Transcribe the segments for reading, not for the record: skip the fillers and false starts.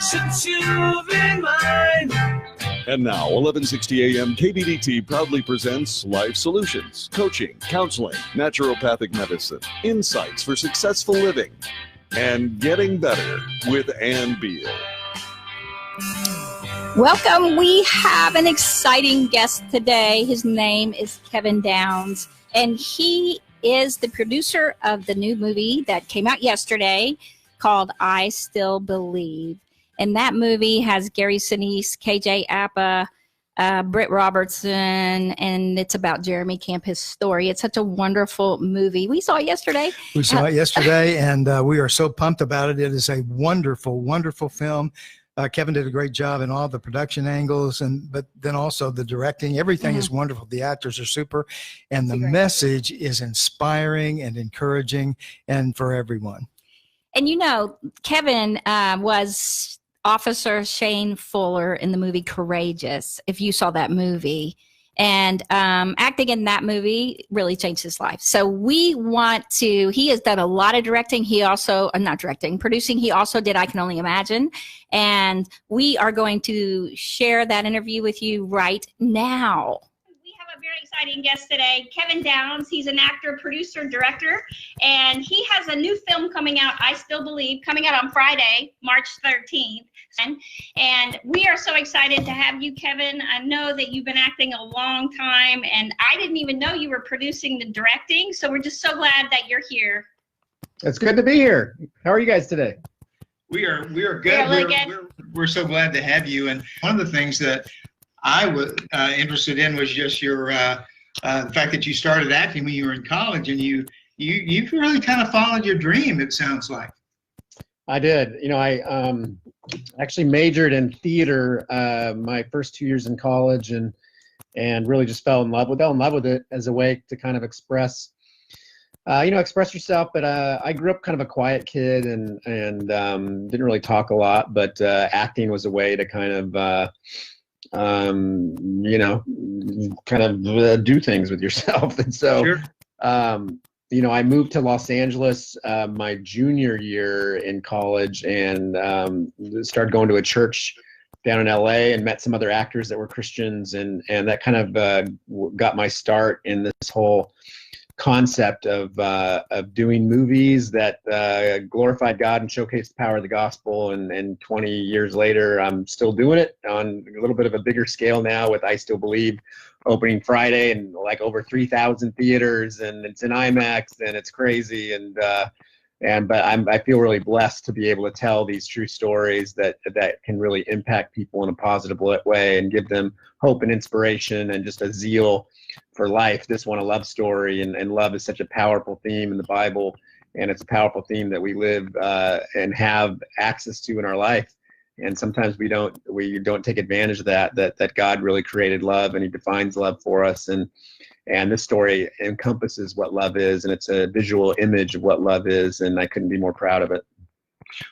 since you've been mine. And now, 1160 AM KBDT proudly presents Life Solutions, coaching, counseling, naturopathic medicine, insights for successful living, and getting better with Beal. Welcome. We have an exciting guest today. His name is Kevin Downs, and he is the producer of the new movie that came out yesterday called I Still Believe. And that movie has Gary Sinise, KJ Apa, Britt Robertson, and it's about Jeremy Camp, his story. It's such a wonderful movie. We saw it yesterday. We saw it yesterday, and we are so pumped about it. It is a wonderful, wonderful film. Kevin did a great job in all the production angles, but then also the directing. Everything is wonderful. The actors are super, and the message is inspiring and encouraging, and for everyone. And you know, Kevin was Officer Shane Fuller in the movie Courageous, if you saw that movie. And acting in that movie really changed his life. So we want to, he has done a lot of directing. He also, not directing, producing. He also did I Can Only Imagine. And we are going to share that interview with you right now. We have a very exciting guest today, Kevin Downs. He's an actor, producer, director, and he has a new film coming out, I Still Believe, coming out on Friday, March 13th. And we are so excited to have you, Kevin. I know that you've been acting a long time, and I didn't even know you were producing the directing, so we're just so glad that you're here. It's good to be here. How are you guys today? We are good. We're so glad to have you. And one of the things that I was interested in was just your the fact that you started acting when you were in college, and you've really kind of followed your dream, it sounds like. I did. You know, I actually majored in theater my first 2 years in college, and really just fell in love with it as a way to kind of express yourself. But I grew up kind of a quiet kid and didn't really talk a lot, but acting was a way to kind of do things with yourself. And so, sure. I moved to Los Angeles my junior year in college, and started going to a church down in LA, and met some other actors that were Christians, and that kind of got my start in this whole concept of doing movies that glorified God and showcased the power of the gospel. And 20 years later, I'm still doing it on a little bit of a bigger scale now with I Still Believe, opening Friday and like over 3,000 theaters, and it's in IMAX, and it's crazy. But I feel really blessed to be able to tell these true stories that can really impact people in a positive way and give them hope and inspiration and just a zeal for life. This one, a love story, and love is such a powerful theme in the Bible, and it's a powerful theme that we live and have access to in our life. And sometimes we don't take advantage of that God really created love, and he defines love for us. And this story encompasses what love is, and it's a visual image of what love is, and I couldn't be more proud of it.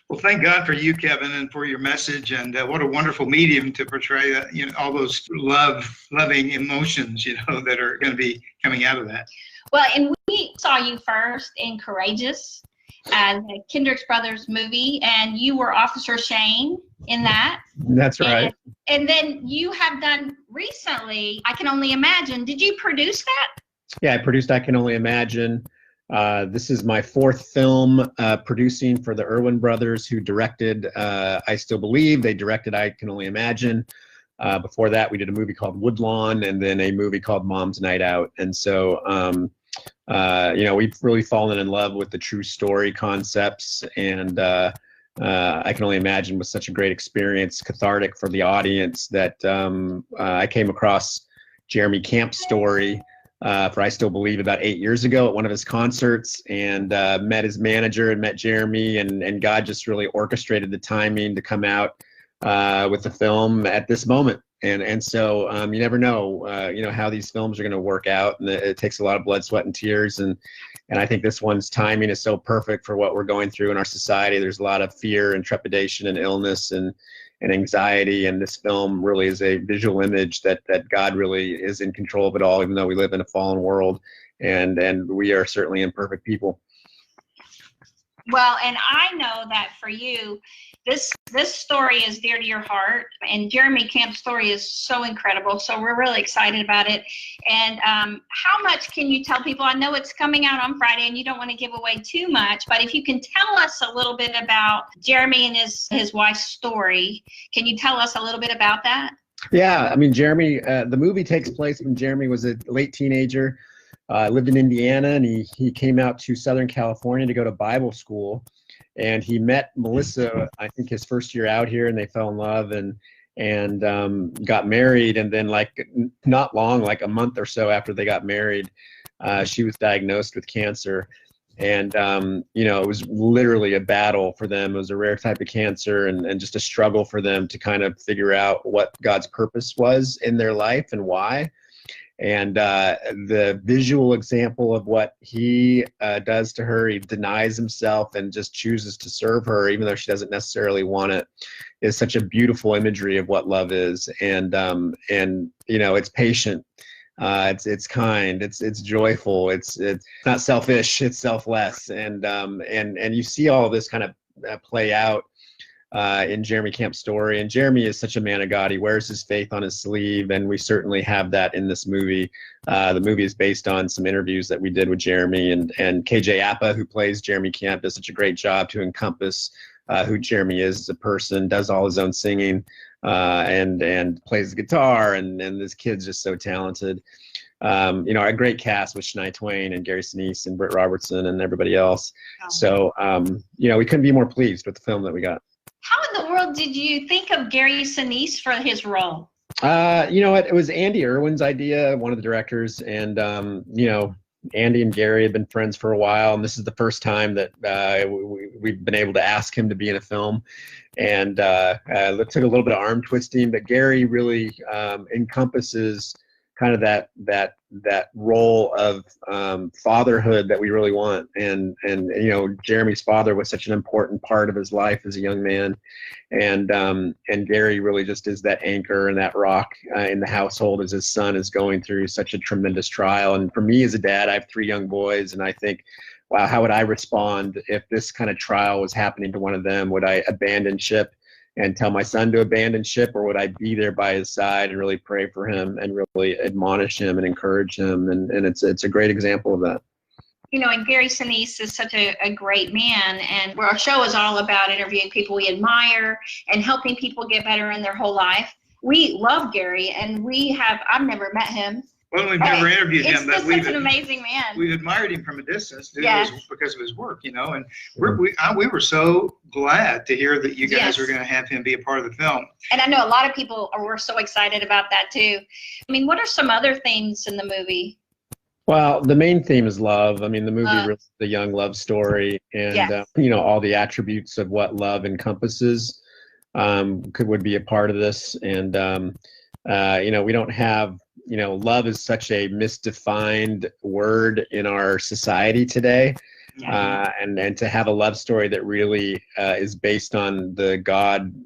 Well, thank God for you, Kevin, and for your message, and what a wonderful medium to portray all those loving emotions, that are going to be coming out of that. Well, and we saw you first in Courageous, the Kendrick's Brothers movie, and you were Officer Shane in that. That's right. And then you have done recently I Can Only Imagine. Did you produce that? Yeah, I produced I Can Only Imagine. This is my fourth film producing for the Erwin Brothers, who directed I Still Believe. They directed I Can Only Imagine. Before that, we did a movie called Woodlawn, and then a movie called Mom's Night Out. And so, we've really fallen in love with the true story concepts, and I Can Only Imagine was such a great experience, cathartic for the audience, that I came across Jeremy Camp's story for I Still Believe about 8 years ago at one of his concerts, and met his manager and met Jeremy, and God just really orchestrated the timing to come out with the film at this moment. And so you never know, how these films are going to work out, and it takes a lot of blood, sweat, and tears. And I think this one's timing is so perfect for what we're going through in our society. There's a lot of fear and trepidation and illness and anxiety, and this film really is a visual image that God really is in control of it all, even though we live in a fallen world, and we are certainly imperfect people. Well, and I know that for you, this story is dear to your heart, and Jeremy Camp's story is so incredible. So we're really excited about it. And how much can you tell people? I know it's coming out on Friday, and you don't want to give away too much, but if you can tell us a little bit about Jeremy and his wife's story, can you tell us a little bit about that? Yeah, I mean, Jeremy, the movie takes place when Jeremy was a late teenager, lived in Indiana, and he came out to Southern California to go to Bible school. And he met Melissa, I think his first year out here, and they fell in love and got married. And then not long, like a month or so after they got married, she was diagnosed with cancer. And, it was literally a battle for them. It was a rare type of cancer and just a struggle for them to kind of figure out what God's purpose was in their life and why. And the visual example of what he does to her, he denies himself and just chooses to serve her, even though she doesn't necessarily want it, is such a beautiful imagery of what love is. And it's patient, it's kind, it's joyful, it's not selfish, it's selfless, and you see all of this kind of play out in Jeremy Camp's story. And Jeremy is such a man of God. He wears his faith on his sleeve, and we certainly have that in this movie. The movie is based on some interviews that we did with Jeremy, and KJ Apa, who plays Jeremy Camp, does such a great job to encompass who Jeremy is as a person, does all his own singing, and plays the guitar, and this kid's just so talented. A great cast with Shania Twain and Gary Sinise and Britt Robertson and everybody else. So, we couldn't be more pleased with the film that we got. How in the world did you think of Gary Sinise for his role? It was Andy Erwin's idea, one of the directors, and Andy and Gary had been friends for a while, and this is the first time that we've been able to ask him to be in a film. And it took a little bit of arm twisting, but Gary really encompasses kind of that role of fatherhood that we really want. And Jeremy's father was such an important part of his life as a young man, and Gary really just is that anchor and that rock in the household as his son is going through such a tremendous trial. And for me as a dad, I have 3 young boys, and I think, wow, how would I respond if this kind of trial was happening to one of them? Would I abandon ship and tell my son to abandon ship, or would I be there by his side and really pray for him and really admonish him and encourage him? And it's a great example of that. And Gary Sinise is such a great man, and our show is all about interviewing people we admire and helping people get better in their whole life. We love Gary, and I've never met him. Well, we've never interviewed him, but he's an amazing man. We've admired him from a distance because of his work, and we were so glad to hear that you guys are going to have him be a part of the film. And I know a lot of people were so excited about that too. I mean, what are some other themes in the movie? Well, the main theme is love. I mean, the movie really is the young love story, and all the attributes of what love encompasses would be a part of this. And we don't have. Love is such a misdefined word in our society today. And to have a love story that really is based on the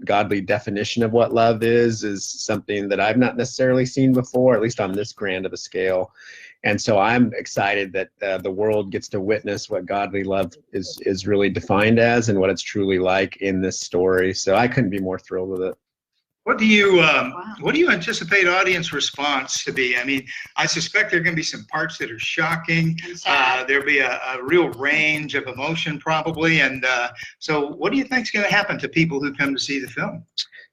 godly definition of what love is something that I've not necessarily seen before, at least on this grand of a scale. And so I'm excited that the world gets to witness what godly love is really defined as and what it's truly like in this story. So I couldn't be more thrilled with it. What do you anticipate audience response to be? I mean, I suspect there are going to be some parts that are shocking. There'll be a real range of emotion probably. And so what do you think is going to happen to people who come to see the film?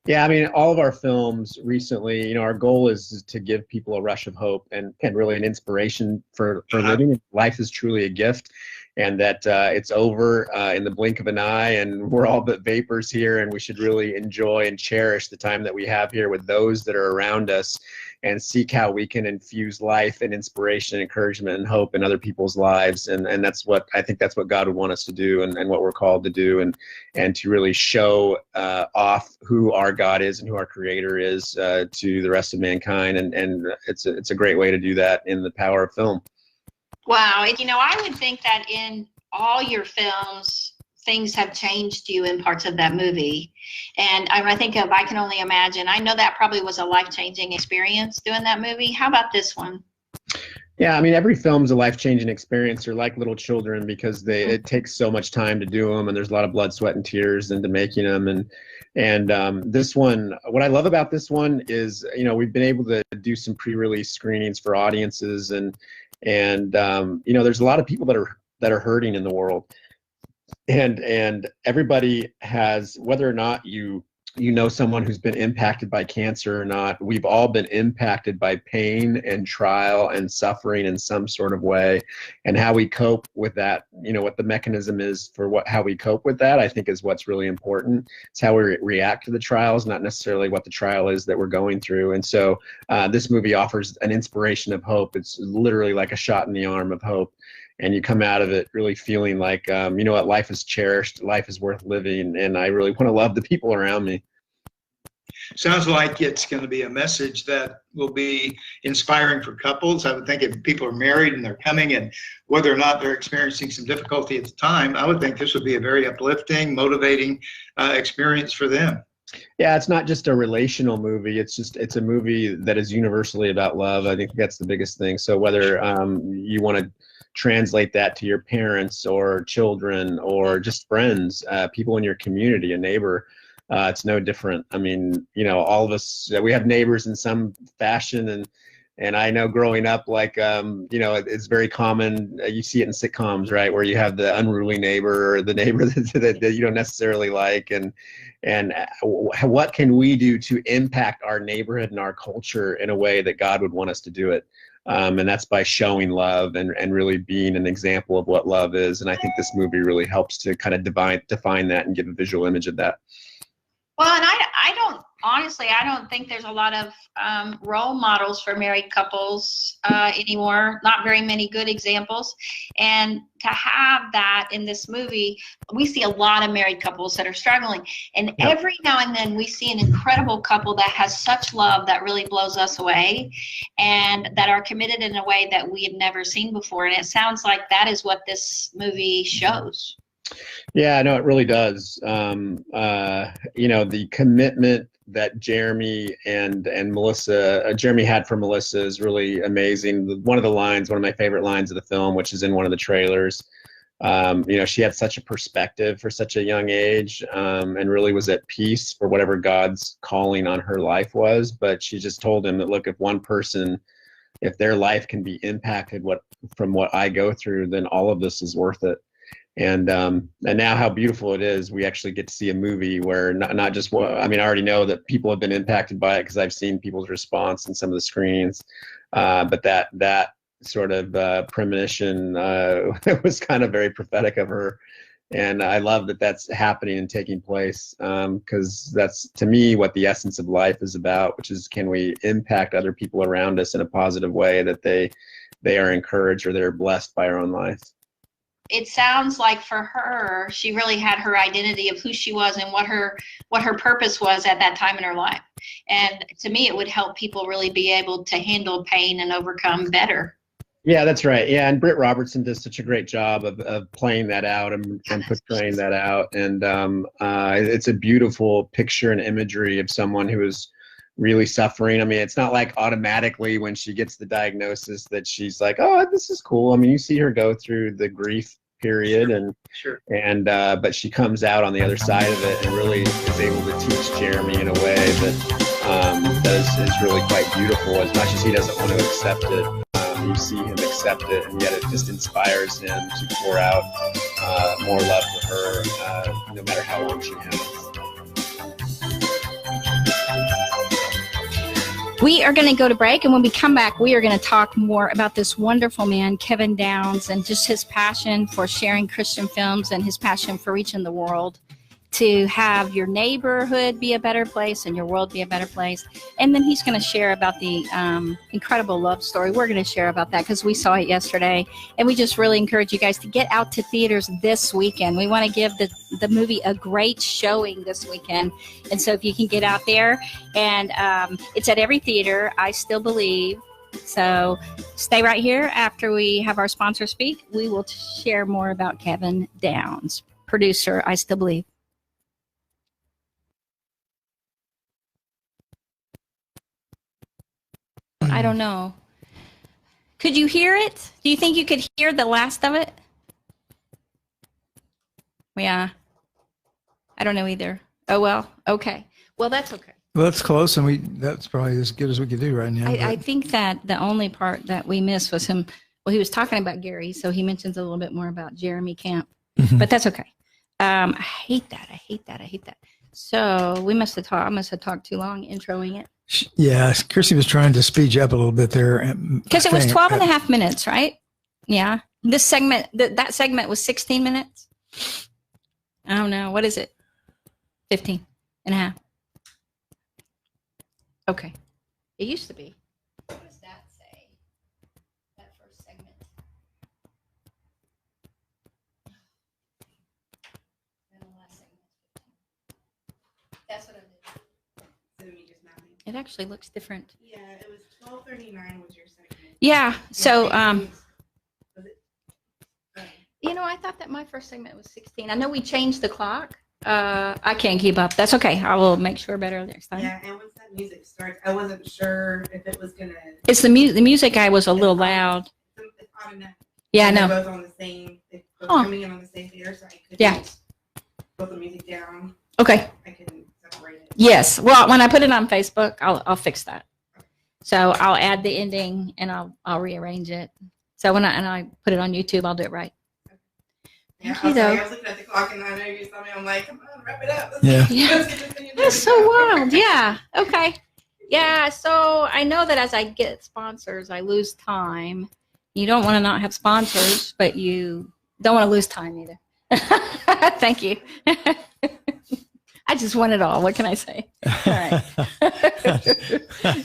Yeah, I mean, all of our films recently, our goal is to give people a rush of hope and really an inspiration for living. Life is truly a gift. And that it's over in the blink of an eye, and we're all but vapors here, and we should really enjoy and cherish the time that we have here with those that are around us, and seek how we can infuse life and inspiration, encouragement, and hope in other people's lives. And that's what I think that's what God would want us to do, and what we're called to do, and to really show off who our God is and who our Creator is to the rest of mankind. And it's a great way to do that in the power of film. Wow. I would think that in all your films, things have changed you in parts of that movie. And I think of I Can Only Imagine. I know that probably was a life-changing experience doing that movie. How about this one? Yeah, I mean, every film's a life-changing experience. They're like little children because it takes so much time to do them, and there's a lot of blood, sweat, and tears into making them. And this one, what I love about this one is, we've been able to do some pre-release screenings for audiences, and there's a lot of people that are hurting in the world, and everybody has, whether or not you know someone who's been impacted by cancer or not, we've all been impacted by pain and trial and suffering in some sort of way. And how we cope with that, what the mechanism is for how we cope with that, I think is what's really important. It's how we react to the trials, not necessarily what the trial is that we're going through. And so this movie offers an inspiration of hope. It's literally like a shot in the arm of hope. And you come out of it really feeling like, what, life is cherished, life is worth living, and I really want to love the people around me. Sounds like it's going to be a message that will be inspiring for couples. I would think if people are married and they're coming, and whether or not they're experiencing some difficulty at the time, I would think this would be a very uplifting, motivating experience for them. Yeah, it's not just a relational movie. It's a movie that is universally about love. I think that's the biggest thing. So whether you want to translate that to your parents or children or just friends, people in your community, a neighbor, it's no different. I mean, all of us, we have neighbors in some fashion, and I know growing up, like, it's very common. You see it in sitcoms, right, where you have the unruly neighbor or the neighbor that you don't necessarily like, and what can we do to impact our neighborhood and our culture in a way that God would want us to do it? And that's by showing love and really being an example of what love is. And I think this movie really helps to kind of define that and give a visual image of that. Well, and I don't think there's a lot of role models for married couples anymore. Not very many good examples. And to have that in this movie, we see a lot of married couples that are struggling. And every now and then we see an incredible couple that has such love that really blows us away, and that are committed in a way that we have never seen before. And it sounds like that is what this movie shows. Yeah, no, it really does. The commitment that Jeremy and Melissa, Jeremy had for Melissa is really amazing. One of my favorite lines of the film, which is in one of the trailers, she had such a perspective for such a young age, and really was at peace for whatever God's calling on her life was. But she just told him that, look, if one person, if their life can be impacted from what I go through, then all of this is worth it. And now how beautiful it is. We actually get to see a movie where not just, I already know that people have been impacted by it because I've seen people's response in some of the screenings. But that sort of premonition was kind of very prophetic of her. And I love that that's happening and taking place, because that's, to me, what the essence of life is about, which is, can we impact other people around us in a positive way, that they are encouraged or they're blessed by our own life. It sounds like for her, she really had her identity of who she was and what her purpose was at that time in her life. And to me, it would help people really be able to handle pain and overcome better. Yeah, that's right. Yeah, and Britt Robertson does such a great job of playing that out and portraying that out. And it's a beautiful picture and imagery of someone who is really suffering. It's not like automatically when she gets the diagnosis that she's like, oh, this is cool. You see her go through the grief period, but she comes out on the other side of it and really is able to teach Jeremy in a way that is really quite beautiful. As much as he doesn't want to accept it, you see him accept it, and yet it just inspires him to pour out more love for her, no matter how long she has. We are going to go to break, and when we come back, we are going to talk more about this wonderful man, Kevin Downs, and just his passion for sharing Christian films and his passion for reaching the world to have your neighborhood be a better place and your world be a better place. And then he's going to share about the incredible love story. We're going to share about that because we saw it yesterday. And we just really encourage you guys to get out to theaters this weekend. We want to give the movie a great showing this weekend. And so if you can get out there, and it's at every theater, I Still Believe. So stay right here. After we have our sponsor speak, we will share more about Kevin Downs, producer, I Still Believe. I don't know. Could you hear it? Do you think you could hear the last of it? Yeah. I don't know either. Oh, well. Okay. Well, that's okay. Well, that's close, and that's probably as good as we could do right now. I think that the only part that we missed was him. Well, he was talking about Gary, so he mentions a little bit more about Jeremy Camp, but that's okay. I hate that. So I must have talked too long introing it. Yeah, Chrissy was trying to speed you up a little bit there. Because it was 12 and a half minutes, right? Yeah. This segment, that segment was 16 minutes. I don't know. What is it? 15 and a half. Okay. It used to be. What does that say? That first segment. And the last segment. That's what I did. It actually looks different. Yeah, it was 12:39 was your segment. Yeah. So, Was it? I thought that my first segment was 16. I know we changed the clock. I can't keep up. That's okay. I will make sure better next time. Yeah, and once that music starts, I wasn't sure if it was gonna. It's the music. The music I was a little loud. It's on enough. Yeah, I They're know. both on the same. They're both Oh. coming in on the same theater, so I could Yeah. put the music down. Okay. I can separate it. Yes. Well, when I put it on Facebook, I'll fix that. So I'll add the ending and I'll rearrange it. So when I put it on YouTube, I'll do it right. Yeah, Thank you, I though. was looking at the clock, and I know you saw me. I'm like, come on, wrap it up. Yeah. Let's get this thing in That's so wild. Yeah. Okay. Yeah. So I know that as I get sponsors, I lose time. You don't want to not have sponsors, but you don't want to lose time either. Thank you. I just want it all. What can I say? All right.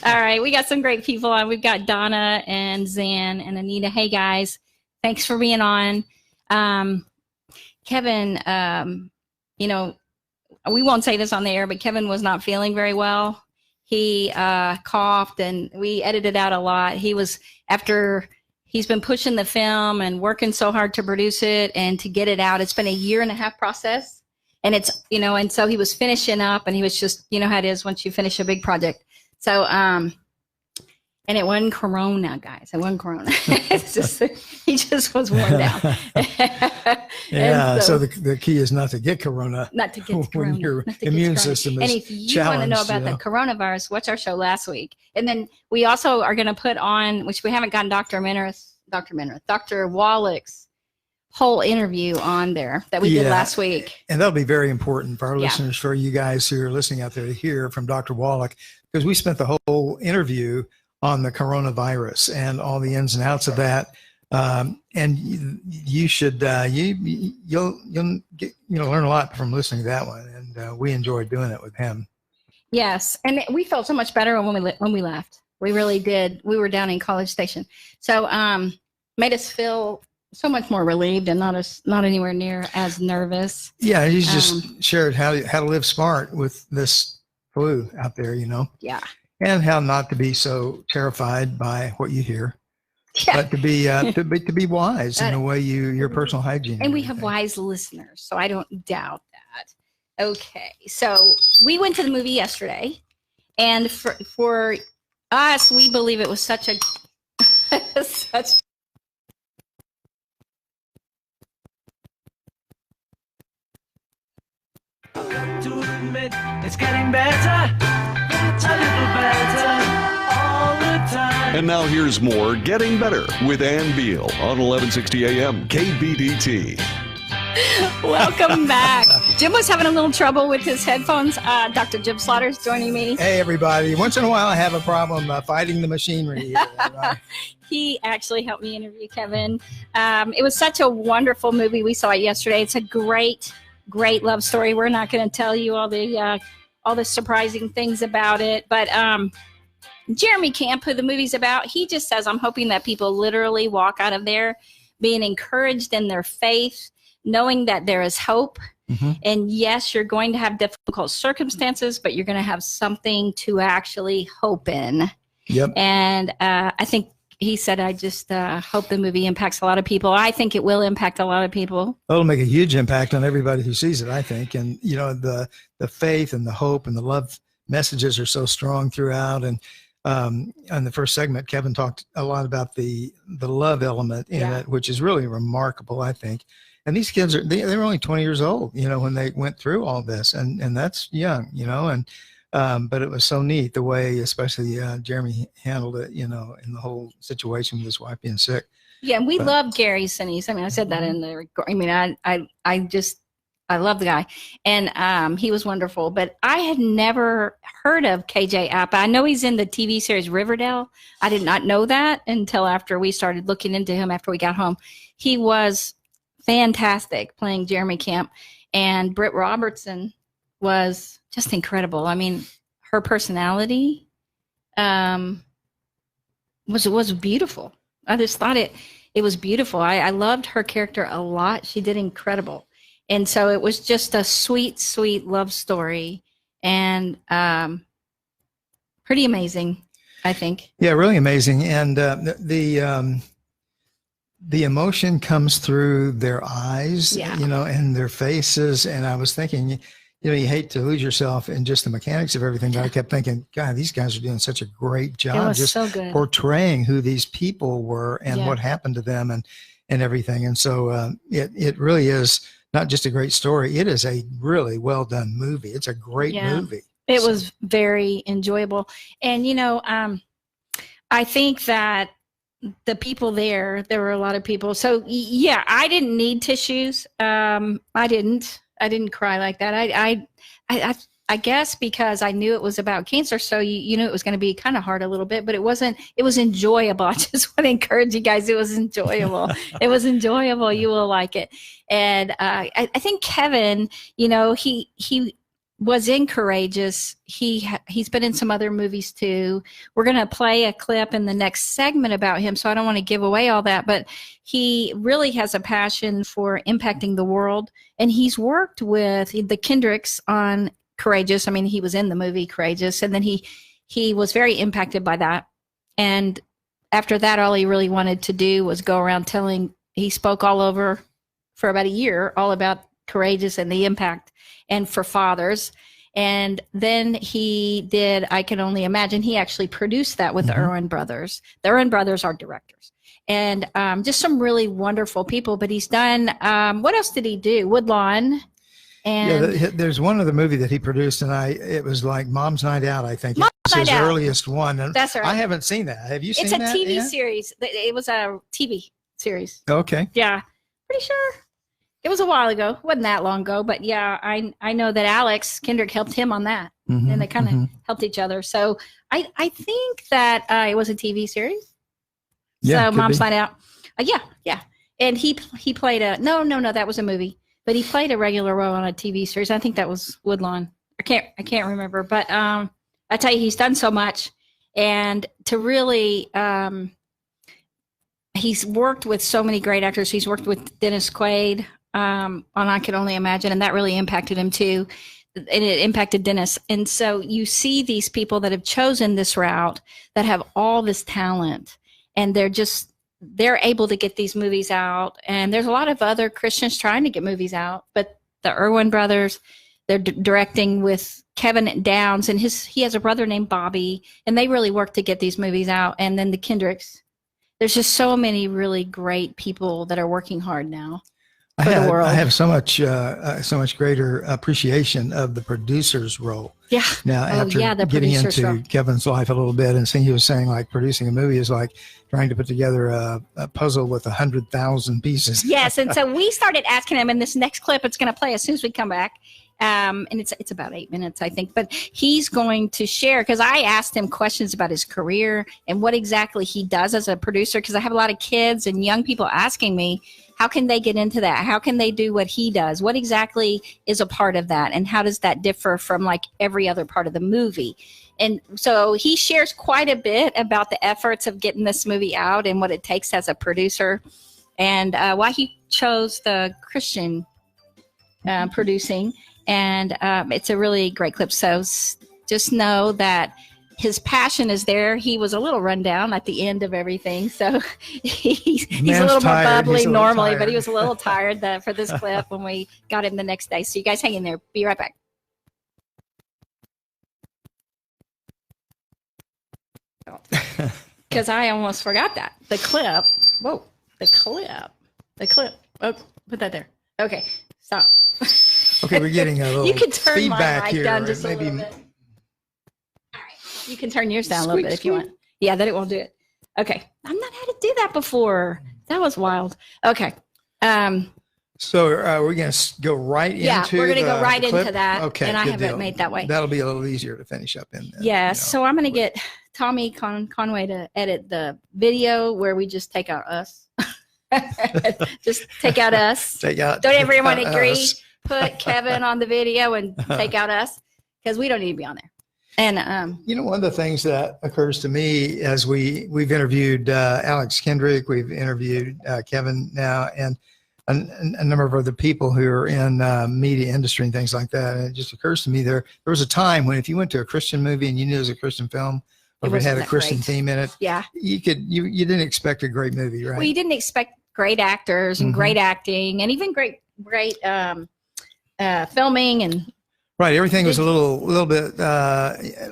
All right. We got some great people on. We've got Donna and Zan and Anita. Hey, guys. Thanks for being on. Kevin, we won't say this on the air, but Kevin was not feeling very well. He coughed, and we edited out a lot. He's been pushing the film and working so hard to produce it and to get it out. It's been a 1.5-year process. And it's, and so he was finishing up, and he was just, how it is once you finish a big project. So, and it wasn't Corona, guys. It wasn't Corona. It's just, he just was worn down. Yeah. So the key is not to get Corona. Not to get when Corona. your not to get immune Corona. system is And if you want to know about the coronavirus, watch our show last week. And then we also are going to put on, which we haven't gotten Dr. Wallach's whole interview on there that we did last week. And that'll be very important for our listeners, for you guys who are listening out there, to hear from Dr. Wallach, because we spent the whole interview on the coronavirus and all the ins and outs of that. And you should, you'll get, learn a lot from listening to that one. And we enjoyed doing it with him. Yes. And we felt so much better when we left. We really did. We were down in College Station. So, made us feel so much more relieved and not anywhere near as nervous. Yeah, he's just shared how to live smart with this flu out there, Yeah. and how not to be so terrified by what you hear, but to be wise in the way your personal hygiene. And we have wise listeners, so I don't doubt that. Okay, so we went to the movie yesterday, and for us, we believe it was such a To admit it's getting better, a little better all the time. And now here's more Getting Better with Ann Beal on 1160 AM KBDT. Welcome back. Jim was having a little trouble with his headphones. Dr. Jim Slaughter's joining me. Hey, everybody. Once in a while, I have a problem fighting the machinery. He actually helped me interview Kevin. It was such a wonderful movie. We saw it yesterday. It's a great love story. We're not going to tell you all the surprising things about it, but Jeremy Camp, who the movie's about, he just says, I'm hoping that people literally walk out of there being encouraged in their faith, knowing that there is hope. Mm-hmm. And yes, you're going to have difficult circumstances, but you're going to have something to actually hope in. Yep. And I think he said, I just hope the movie impacts a lot of people. I think it will impact a lot of people. It'll make a huge impact on everybody who sees it, I think. And, the faith and the hope and the love messages are so strong throughout. And on the first segment, Kevin talked a lot about the love element in it, which is really remarkable, I think. And these kids they were only 20 years old, when they went through all this, and that's young, but it was so neat the way, especially Jeremy handled it, in the whole situation with his wife being sick. Yeah, and we love Gary Sinise. I mean, I said that in the record. I mean, I love the guy, and he was wonderful. But I had never heard of KJ Apa. I know he's in the TV series Riverdale. I did not know that until after we started looking into him after we got home. He was fantastic playing Jeremy Camp, and Britt Robertson was just incredible. I mean, her personality was beautiful. I just thought it was beautiful. I loved her character a lot. She did incredible. And so it was just a sweet, sweet love story, and pretty amazing, I think. Yeah, really amazing. And the emotion comes through their eyes, and their faces. And I was thinking, you hate to lose yourself in just the mechanics of everything, but I kept thinking, God, these guys are doing such a great job just so good. Portraying who these people were and what happened to them and everything. And so it really is not just a great story. It is a really well done movie. It's a great movie. It was very enjoyable. And, I think that the people there were a lot of people. So yeah, I didn't need tissues. I didn't cry like that. I guess because I knew it was about cancer. So you knew it was going to be kind of hard a little bit, but it wasn't. It was enjoyable. I just want to encourage you guys. It was enjoyable. It was enjoyable. You will like it. And I think Kevin, he was in Courageous. He's been in some other movies too. We're going to play a clip in the next segment about him, so I don't want to give away all that, but he really has a passion for impacting the world, and he's worked with the Kendricks on Courageous. I mean, he was in the movie Courageous, and then he was very impacted by that. And after that, all he really wanted to do was go around he spoke all over for about a year, all about Courageous and the impact and for fathers. And then he did I Can Only Imagine. He actually produced that with the Erwin Brothers. The Erwin Brothers are directors. And just some really wonderful people. But he's done, what else did he do? Woodlawn. And there's one other movie that he produced, and it was like Mom's Night Out, I think. It was his earliest one. And that's right. I haven't seen that. Have you seen that? It's a TV series. It was a TV series. Okay. Yeah. Pretty sure. It was a while ago. It wasn't that long ago, but yeah, I know that Alex Kendrick helped him on that, and they kind of helped each other. So I think that it was a TV series. Yeah, so Mom's Night Out. Yeah. And he played no, that was a movie, but he played a regular role on a TV series. I think that was Woodlawn. I can't remember, but I tell you, he's done so much, and to really. He's worked with so many great actors. He's worked with Dennis Quaid on I Can Only Imagine, and that really impacted him too. And it impacted Dennis. And so you see these people that have chosen this route that have all this talent, and they're able to get these movies out. And there's a lot of other Christians trying to get movies out, but the Erwin Brothers, they're directing with Kevin Downs, and he has a brother named Bobby, and they really work to get these movies out. And then the Kendricks. There's just so many really great people that are working hard now for the world. I have so much greater appreciation of the producer's role. Yeah. Now, after getting into Kevin's life a little bit, and he was saying like producing a movie is like trying to put together a puzzle with 100,000 pieces. Yes, and so we started asking him in this next clip. It's going to play as soon as we come back. And it's about 8 minutes, I think. But he's going to share, because I asked him questions about his career and what exactly he does as a producer, because I have a lot of kids and young people asking me, how can they get into that? How can they do what he does? What exactly is a part of that? And how does that differ from like every other part of the movie? And so he shares quite a bit about the efforts of getting this movie out and what it takes as a producer, and why he chose the Christian producing. And it's a really great clip. So just know that his passion is there. He was a little run down at the end of everything. So he's a little more bubbly normally, but he was a little tired for this clip when we got him the next day. So you guys hang in there. Be right back. out because I almost forgot that. The clip. Whoa. The clip. Oh, put that there. Okay. Stop. Okay, we're getting a little you can turn feedback my mic here. down just Maybe a little bit. All right. You can turn yours down a little bit if you want. Yeah, that it won't do it. Okay. I've not had to do that before. That was wild. Okay. So we're going to go right into we're going to go right the clip? into that. Okay, and I good have it deal. made that way. That'll be a little easier to finish up in. Yeah, so I'm going to get Tommy Conway to edit the video where we just take out us. Just take out us. Don't everyone agree? Us. Put Kevin on the video and take out us because we don't need to be on there. And one of the things that occurs to me as we've interviewed Alex Kendrick, we've interviewed Kevin now, and a number of other people who are in media industry and things like that. And it just occurs to me there was a time when if you went to a Christian movie and you knew it was a Christian film, or if it had a Christian theme in it, you didn't expect a great movie, right? Well, you didn't expect great actors and great acting and even great filming and. Right, everything was a little bit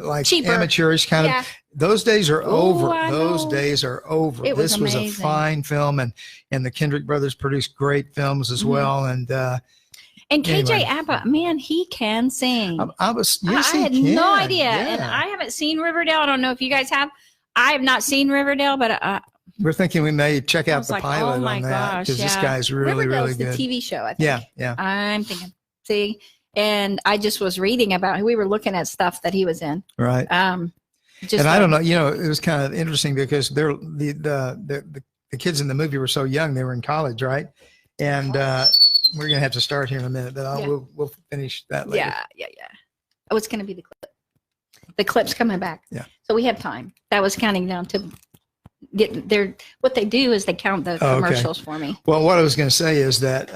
like cheaper. Amateurish kind of. Those days are over. Those days are over. This was a fine film, and the Kendrick brothers produced great films as well. And KJ Apa, man, he can sing. I had no idea, and I haven't seen Riverdale. I don't know if you guys have. I have not seen Riverdale, but we're thinking we may check out the pilot on that because this guy's really, really good. Riverdale's the TV show, I think. Yeah. I'm thinking. See. And I just was reading about. We were looking at stuff that he was in. Right. I don't know. It was kind of interesting because the kids in the movie were so young. They were in college, right? And we're gonna have to start here in a minute, but we'll finish that later. Yeah. Oh, it's gonna be the clip. The clip's coming back. Yeah. So we have time. That was counting down to get their. What they do is they count the commercials for me. Well, what I was going to say is that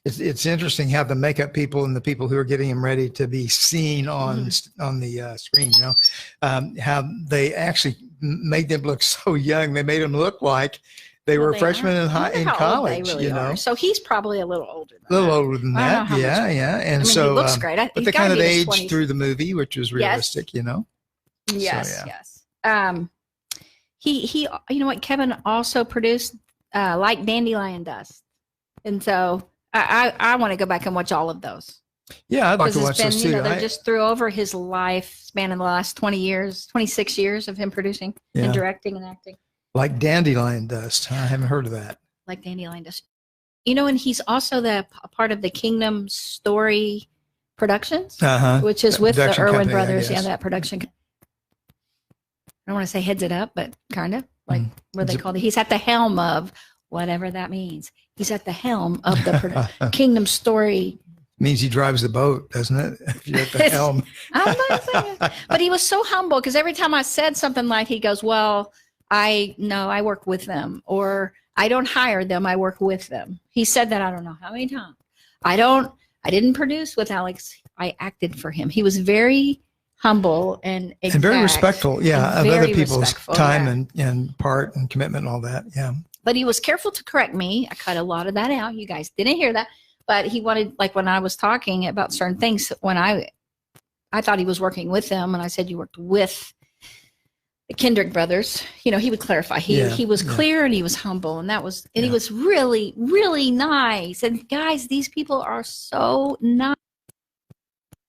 it's interesting how the makeup people and the people who are getting them ready to be seen on the screen, how they actually made them look so young. They made them look like they were freshmen in college. They really are. So he's probably a little older. Older than that. Yeah. And he looks great. But they kind of aged through the movie, which was realistic, Yes. He you know what, Kevin also produced Like Dandelion Dust. And so I want to go back and watch all of those. Yeah, I'd like to watch those too. They just threw over his lifespan in the last 26 years of him producing and directing and acting. Like Dandelion Dust. I haven't heard of that. Like Dandelion Dust. And he's also the part of the Kingdom Story Productions, which is with the Erwin Brothers. Yeah, that production. I don't want to say heads it up, but kind of like what they call it. He's at the helm of whatever that means. He's at the helm of the Kingdom Story. Means he drives the boat, doesn't it? If you're at the helm. I'm not saying, but he was so humble because every time I said something like, he goes, "Well, I work with them, or I don't hire them, I work with them." He said that I don't know how many times. I didn't produce with Alex. I acted for him. He was very humble and very respectful, of other people's time and part and commitment and all that, But he was careful to correct me. I cut a lot of that out. You guys didn't hear that, but he wanted, like when I was talking about certain things, when I thought he was working with them, and I said you worked with the Kendrick brothers. He would clarify. He was clear and he was humble, and he was really, really nice. And guys, these people are so nice.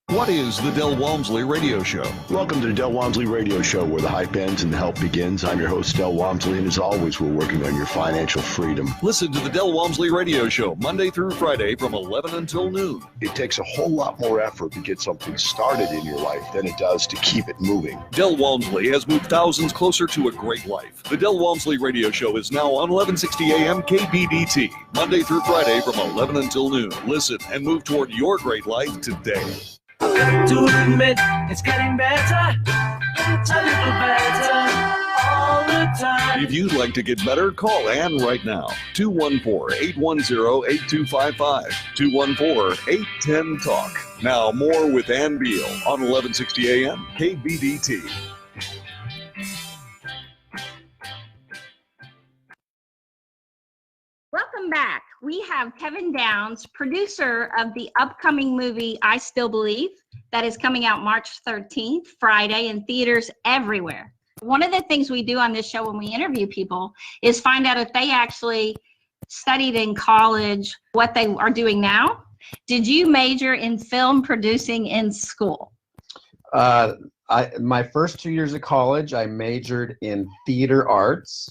What is the Del Walmsley Radio Show? Welcome to the Del Walmsley Radio Show, where the hype ends and the help begins. I'm your host, Del Walmsley, and as always, we're working on your financial freedom. Listen to the Del Walmsley Radio Show Monday through Friday from 11 until noon. It takes a whole lot more effort to get something started in your life than it does to keep it moving. Del Walmsley has moved thousands closer to a great life. The Del Walmsley Radio Show is now on 1160 AM KBDT, Monday through Friday from 11 until noon. Listen and move toward your great life today. To admit it's getting better, it's a little better all the time. If you'd like to get better, call Ann right now. 214-810-8255. 214-810-TALK. Now more with Ann Beal on 1160 AM KBDT. Welcome back. We have Kevin Downs, producer of the upcoming movie I Still Believe, that is coming out March 13th, Friday, in theaters everywhere. One of the things we do on this show when we interview people is find out if they actually studied in college what they are doing now. Did you major in film producing in school? My first 2 years of college, I majored in theater arts.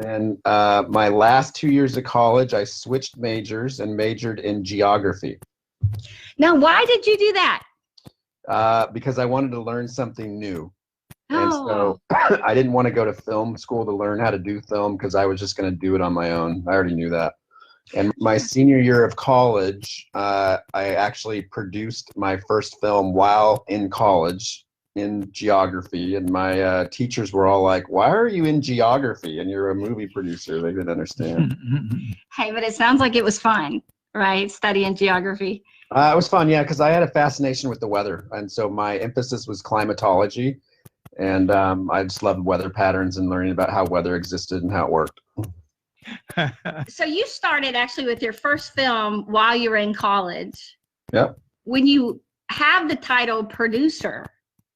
And my last 2 years of college, I switched majors and majored in geography. Now, why did you do that? Because I wanted to learn something new. Oh. And so I didn't want to go to film school to learn how to do film because I was just going to do it on my own. I already knew that. And my senior year of college, I actually produced my first film while in college in geography. And my teachers were all like, why are you in geography? And you're a movie producer. They didn't understand. Hey, but it sounds like it was fun, right? Studying geography. It was fun, yeah, because I had a fascination with the weather. And so my emphasis was climatology. And I just loved weather patterns and learning about how weather existed and how it worked. So you started actually with your first film while you were in college. Yep. When you have the title producer,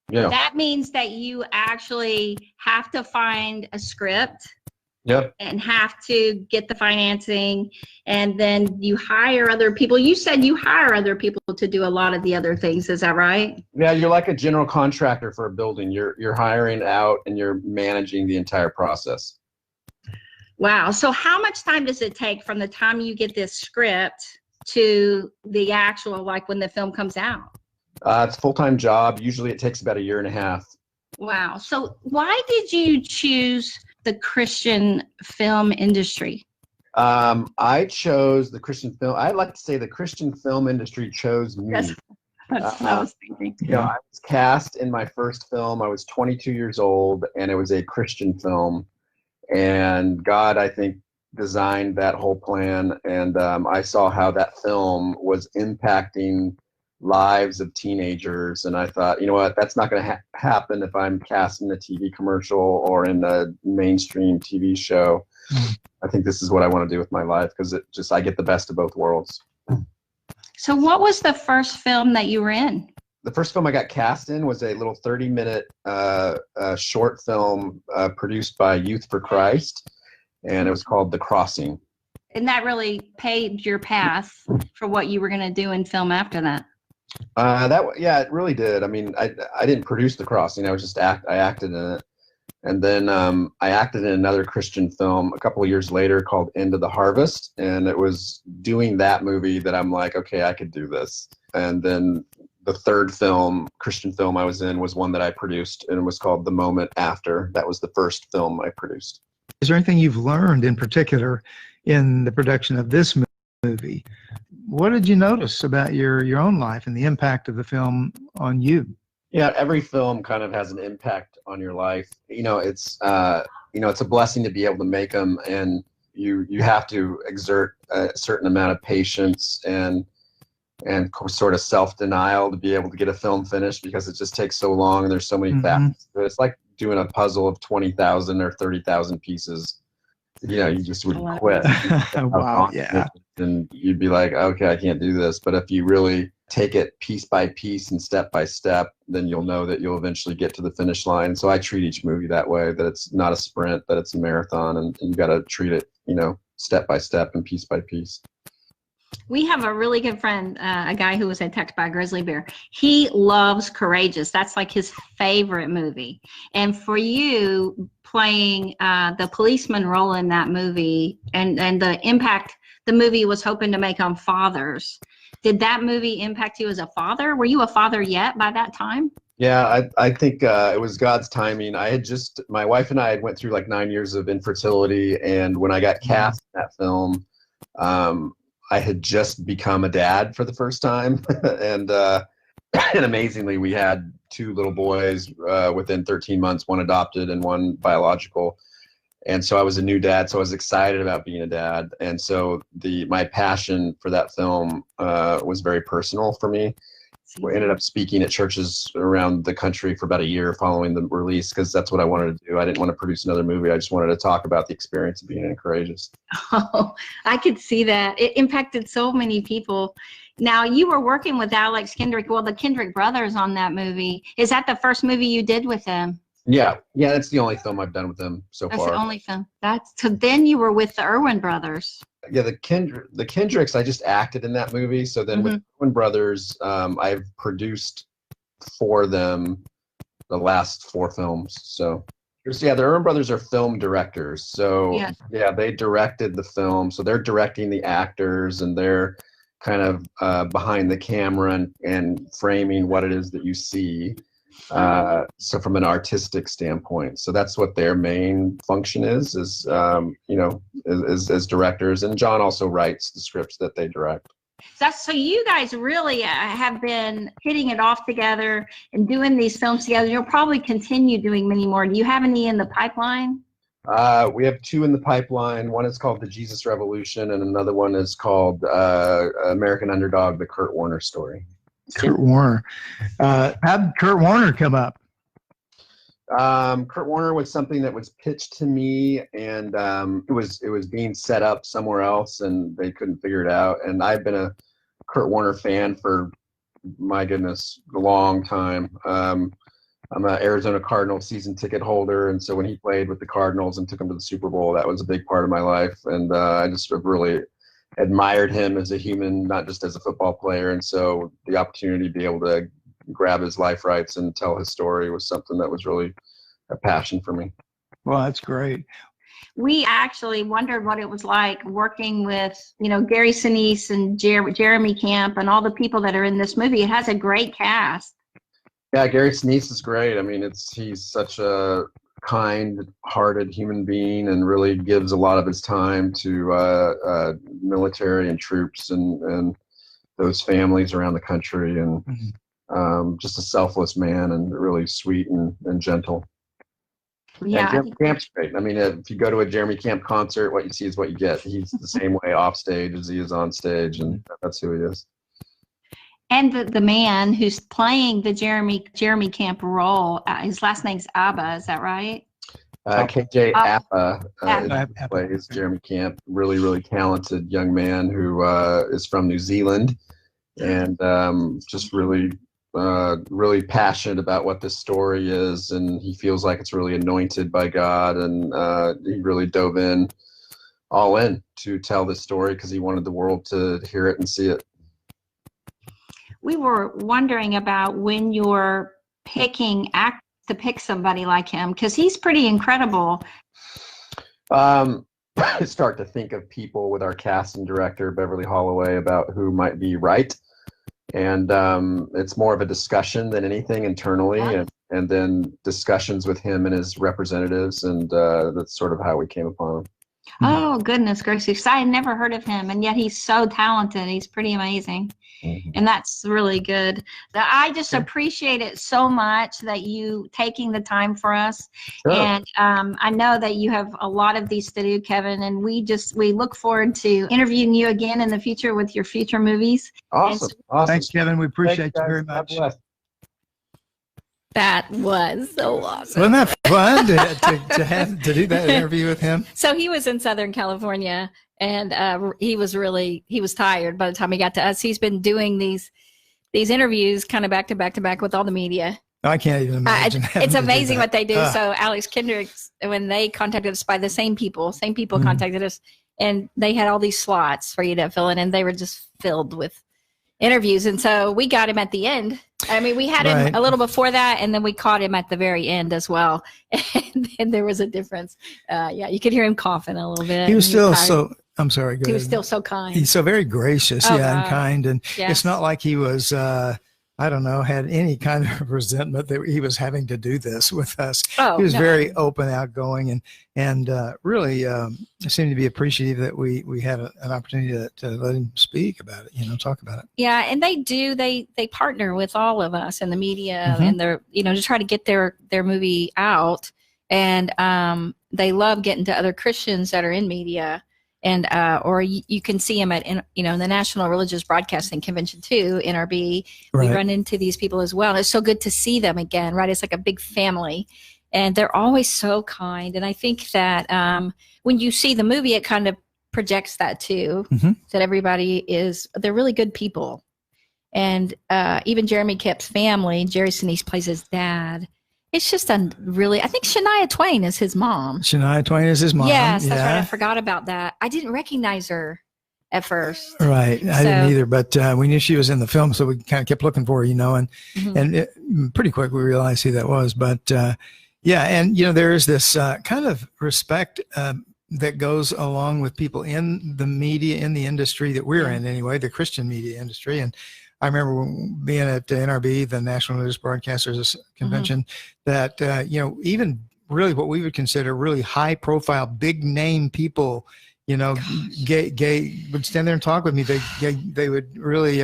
Yeah. that means that you actually have to find a script. Yep. And have to get the financing, and then you hire other people. You said you hire other people to do a lot of the other things. Is that right? Yeah, you're like a general contractor for a building. You're hiring out and you're managing the entire process. Wow. So how much time does it take from the time you get this script to the actual, like when the film comes out? It's a full-time job. Usually it takes about 1.5 years. Wow. So why did you choose the Christian film industry? I chose the Christian film. I'd like to say the Christian film industry chose me. That's what I was thinking. You know, I was cast in my first film. I was 22 years old, and it was a Christian film. And God, I think, designed that whole plan. And I saw how that film was impacting lives of teenagers, and I thought, you know what, that's not going to happen if I'm cast in a TV commercial or in a mainstream TV show. I think this is what I want to do with my life because I get the best of both worlds. So what was the first film that you were in? The first film I got cast in was a little 30-minute short film produced by Youth for Christ, and it was called The Crossing. And that really paved your path for what you were going to do in film after that. It really did. I mean, I didn't produce The Crossing. I was just I acted in it, and then I acted in another Christian film a couple of years later called End of the Harvest, and it was doing that movie that I'm like, okay, I could do this. And then the third film, Christian film I was in, was one that I produced, and it was called The Moment After. That was the first film I produced. Is there anything you've learned in particular in the production of this movie? What did you notice about your own life and the impact of the film on you? Yeah, every film kind of has an impact on your life. It's a blessing to be able to make them, and you have to exert a certain amount of patience and sort of self-denial to be able to get a film finished because it just takes so long and there's so many facets. It's like doing a puzzle of 20,000 or 30,000 pieces. You just would quit. Wow, yeah. And you'd be like, okay, I can't do this. But if you really take it piece by piece and step by step, then you'll know that you'll eventually get to the finish line. So I treat each movie that way, that it's not a sprint, that it's a marathon, and you got to treat it, step by step and piece by piece. We have a really good friend, a guy who was attacked by a grizzly bear. He loves Courageous. That's like his favorite movie. And for you, playing the policeman role in that movie and the impact the movie was hoping to make on fathers, did that movie impact you as a father? Were you a father yet by that time? Yeah, I think it was God's timing. My wife and I had went through like 9 years of infertility, and when I got cast in that film, I had just become a dad for the first time, and amazingly, we had 2 little boys within 13 months, one adopted and one biological. And so I was a new dad, so I was excited about being a dad. And so my passion for that film was very personal for me. We ended up speaking at churches around the country for about a year following the release because that's what I wanted to do. I didn't want to produce another movie. I just wanted to talk about the experience of being in Courageous. Oh, I could see that. It impacted so many people. Now, you were working with Alex Kendrick, the Kendrick brothers on that movie. Is that the first movie you did with them? Yeah, that's the only film I've done with them so That's far. the only film. So then you were with the Erwin Brothers. Yeah, the Kendricks, I just acted in that movie. So then with Erwin Brothers, I've produced for them the last 4 films. So the Erwin Brothers are film directors. So they directed the film. So they're directing the actors, and they're kind of behind the camera and framing what it is that you see. So from an artistic standpoint, so that's what their main function is as directors. And John also writes the scripts that they direct. So you guys really have been hitting it off together and doing these films together. You'll probably continue doing many more. Do you have any in the pipeline? We have 2 in the pipeline. One is called The Jesus Revolution, and another one is called American Underdog, the Kurt Warner story. Kurt Warner. How'd Kurt Warner come up? Kurt Warner was something that was pitched to me, and it was being set up somewhere else, and they couldn't figure it out. And I've been a Kurt Warner fan for, my goodness, a long time. I'm an Arizona Cardinals season ticket holder, and so when he played with the Cardinals and took them to the Super Bowl, that was a big part of my life. And I just really admired him as a human, not just as a football player. And so the opportunity to be able to grab his life rights and tell his story was something that was really a passion for me. Well, that's great. We actually wondered what it was like working with, Gary Sinise and Jeremy Camp and all the people that are in this movie. It has a great cast. Yeah, Gary Sinise is great. I mean, he's such a kind-hearted human being, and really gives a lot of his time to military and troops and those families around the country, and just a selfless man, and really sweet and gentle. Yeah, and Jeremy Camp's great. I mean, if you go to a Jeremy Camp concert, what you see is what you get. He's the same way off stage as he is on stage, and that's who he is. And the man who's playing the Jeremy Camp role, his last name's Apa, is that right? KJ Apa plays Jeremy Camp. Really, really talented young man who is from New Zealand, and just really passionate about what this story is, and he feels like it's really anointed by God, and he really dove in all in to tell this story because he wanted the world to hear it and see it. We were wondering about when you're picking actors to pick somebody like him, because he's pretty incredible. I start to think of people with our casting director, Beverly Holloway, about who might be right. And it's more of a discussion than anything internally, and then discussions with him and his representatives, and that's sort of how we came upon him. Oh, goodness gracious. I had never heard of him, and yet he's so talented. He's pretty amazing. And that's really good. I just appreciate it so much that you taking the time for us. Sure. And I know that you have a lot of these to do, Kevin, and we look forward to interviewing you again in the future with your future movies. Awesome. Thanks, Kevin. We appreciate you very much. That was so awesome. Wasn't that fun to do that interview with him? So he was in Southern California, and he was tired by the time he got to us. He's been doing these interviews kind of back to back with all the media. I can't even imagine. It's amazing what they do. So Alex Kendricks, when they contacted us by the same people contacted us, and they had all these slots for you to fill in, and they were just filled with interviews. And so we got him at the end. I mean, we had him a little before that, and then we caught him at the very end as well. And there was a difference. You could hear him coughing a little bit. He was still I'm sorry. Go He ahead. was still so kind. He's so very gracious, and kind. And it's not like he was, had any kind of resentment that he was having to do this with us. He was very open, outgoing, and really seemed to be appreciative that we had an opportunity to let him speak about it, talk about it. Yeah, and they partner with all of us in the media, and they're, to try to get their movie out. And they love getting to other Christians that are in media. And or you can see them at the National Religious Broadcasting Convention too, NRB. Right. We run into these people as well. And it's so good to see them again, right? It's like a big family, and they're always so kind. And I think that when you see the movie, it kind of projects that too, that they're really good people. And even Jeremy Camp's family, Gary Sinise plays his dad, It's just I think Shania Twain is his mom. Shania Twain is his mom. Yes, that's right. I forgot about that. I didn't recognize her at first. Right. I didn't either, but we knew she was in the film, so we kind of kept looking for her, and pretty quick we realized who that was. But yeah, and there is this kind of respect that goes along with people in the media, in the industry that we're in anyway, the Christian media industry. And I remember being at NRB, the National News Broadcasters Convention, that, even really what we would consider really high profile, big name people, gay would stand there and talk with me. They would really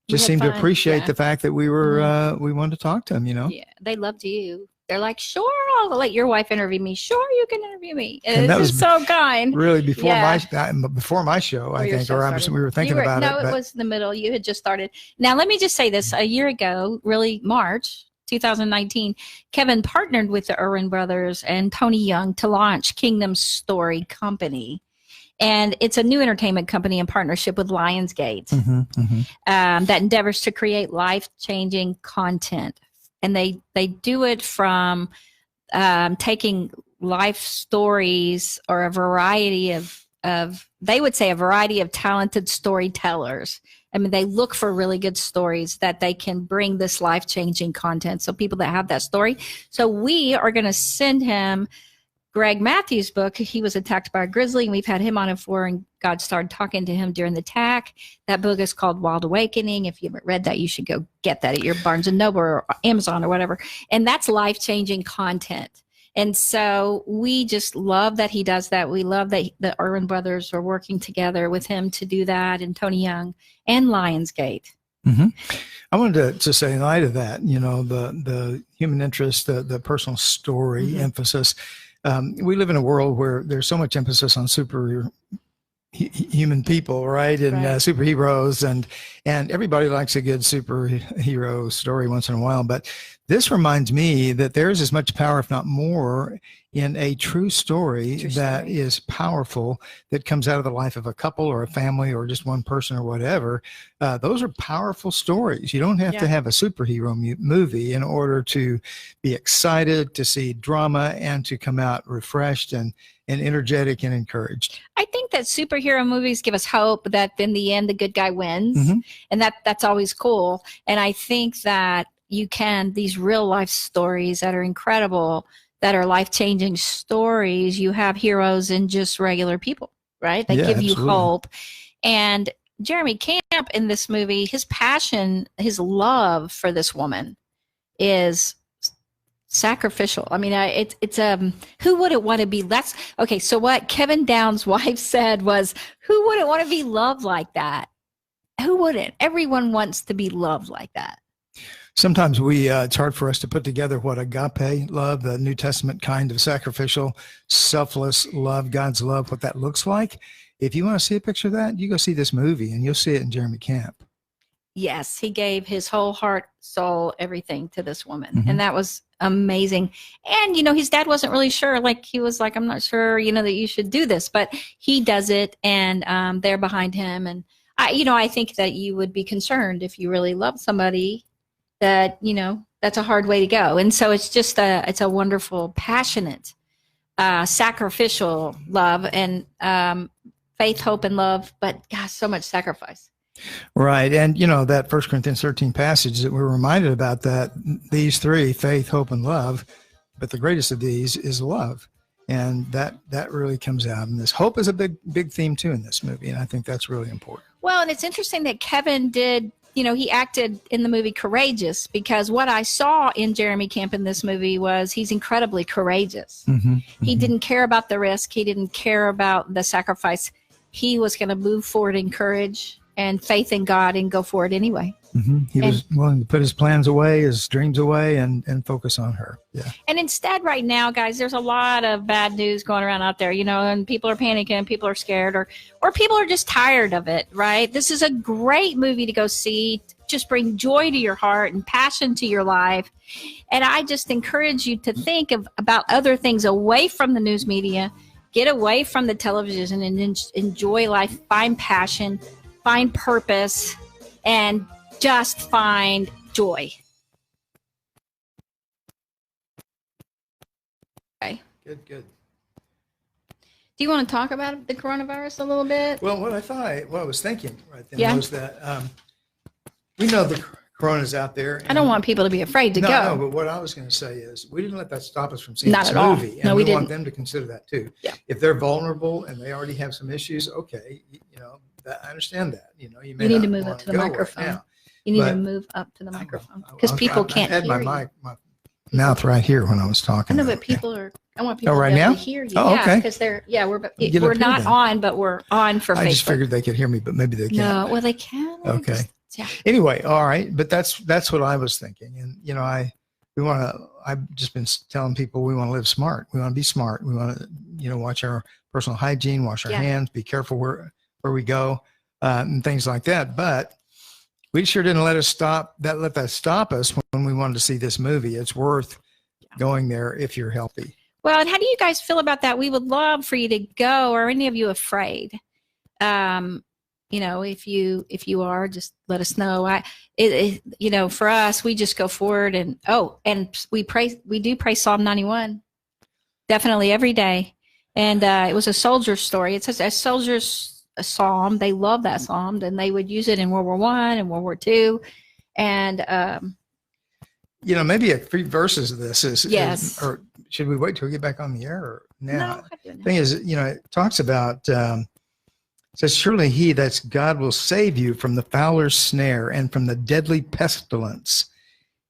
just seem to appreciate the fact that we were, we wanted to talk to them, Yeah, they loved you. They're like, sure, I'll let your wife interview me. Sure, you can interview me. And that was so kind. Really before my show, I think, or we were thinking about it. No, it was in the middle. You had just started. Now, let me just say this. A year ago, really March 2019, Kevin partnered with the Erwin Brothers and Tony Young to launch Kingdom Story Company. And it's a new entertainment company in partnership with Lionsgate that endeavors to create life-changing content. And they do it from taking life stories or a variety of they would say a variety of talented storytellers. I mean, they look for really good stories that they can bring this life-changing content. So people that have that story. So we are going to send him Greg Matthews' book. He was attacked by a grizzly, and we've had him on it before, and God started talking to him during the attack. That book is called Wild Awakening. If you haven't read that, you should go get that at your Barnes & Noble or Amazon or whatever. And that's life-changing content. And so we just love that he does that. We love that the Erwin Brothers are working together with him to do that, and Tony Young and Lionsgate. I wanted to say in light of that, the human interest, the personal story emphasis. We live in a world where there's so much emphasis on human people, right? And superheroes, and everybody likes a good superhero story once in a while. But this reminds me that there's as much power, if not more, in a true story that is powerful, that comes out of the life of a couple or a family or just one person or whatever. Those are powerful stories. You don't have to have a superhero movie in order to be excited, to see drama, and to come out refreshed and energetic and encouraged. I think that superhero movies give us hope that in the end the good guy wins, and that's always cool. And I think that these real life stories that are incredible, that are life-changing stories, you have heroes in just regular people, right? They give you hope. And Jeremy Camp in this movie, his passion, his love for this woman is sacrificial. I mean, it's who wouldn't want to be less? Okay, so what Kevin Downs' wife said was, who wouldn't want to be loved like that? Who wouldn't? Everyone wants to be loved like that. Sometimes it's hard for us to put together what agape love, the New Testament kind of sacrificial, selfless love, God's love, what that looks like. If you want to see a picture of that, you go see this movie and you'll see it in Jeremy Camp. Yes, he gave his whole heart, soul, everything to this woman. And that was amazing. And, his dad wasn't really sure. Like, he was like, I'm not sure, that you should do this. But he does it, and they're behind him. And, I think that you would be concerned if you really love somebody that, that's a hard way to go. And so it's just it's a wonderful, passionate, sacrificial love, and faith, hope, and love. But gosh, so much sacrifice. Right. And, that 1 Corinthians 13 passage that we're reminded about, that these three, faith, hope, and love, but the greatest of these is love. And that really comes out. And this hope is a big theme too in this movie. And I think that's really important. Well, and it's interesting that Kevin did, he acted in the movie Courageous, because what I saw in Jeremy Camp in this movie was he's incredibly courageous. He didn't care about the risk. He didn't care about the sacrifice. He was going to move forward in courage and faith in God and go for it anyway. He was willing to put his plans away, his dreams away, and focus on her. Yeah. And instead, right now, guys, there's a lot of bad news going around out there, and people are panicking, people are scared, or people are just tired of it, right? This is a great movie to go see. Just bring joy to your heart and passion to your life. And I just encourage you to think about other things away from the news media. Get away from the television and enjoy life. Find passion, find purpose, and just find joy. Okay. Good. Do you want to talk about the coronavirus a little bit? Well, what I was thinking right then was that we know the corona's out there. I don't want people to be afraid to go. No, but what I was going to say is we didn't let that stop us from seeing Not this at all. movie. No, And we we want didn't. them to consider that too. Yeah. If they're vulnerable and they already have some issues, okay, I understand that. You may You need not to move wanna up to the go right microphone. now. You need to But- move up to the microphone because people can't I had hear my you. my mouth right here when I was I talking. know, but people are. I want people right to be able now? to hear you. Oh, yeah, okay. because we're Get up we're here not then. on, but we're on for I Facebook. just figured they could hear me, but maybe they can't. No, well they can. Okay. Yeah. Anyway, all right, but that's what I was thinking, and I've just been telling people we want to live smart. We want to be smart. We want to watch our personal hygiene, wash our hands, be careful where we go, and things like that. But we sure didn't let that stop us when we wanted to see this movie. It's worth going there if you're healthy. Well, and how do you guys feel about that? We would love for you to go. Are any of you afraid? If you are, just let us know. For us, we just go forward and we pray. We do pray Psalm 91, definitely every day. And it was a soldier's story. It says a soldier's psalm. They love that psalm, and they would use it in World War I and World War II. And maybe a few verses of this yes. Or should we wait till we get back on the air or now? No, thing is, it talks about, says, surely he, that's God, will save you from the fowler's snare and from the deadly pestilence.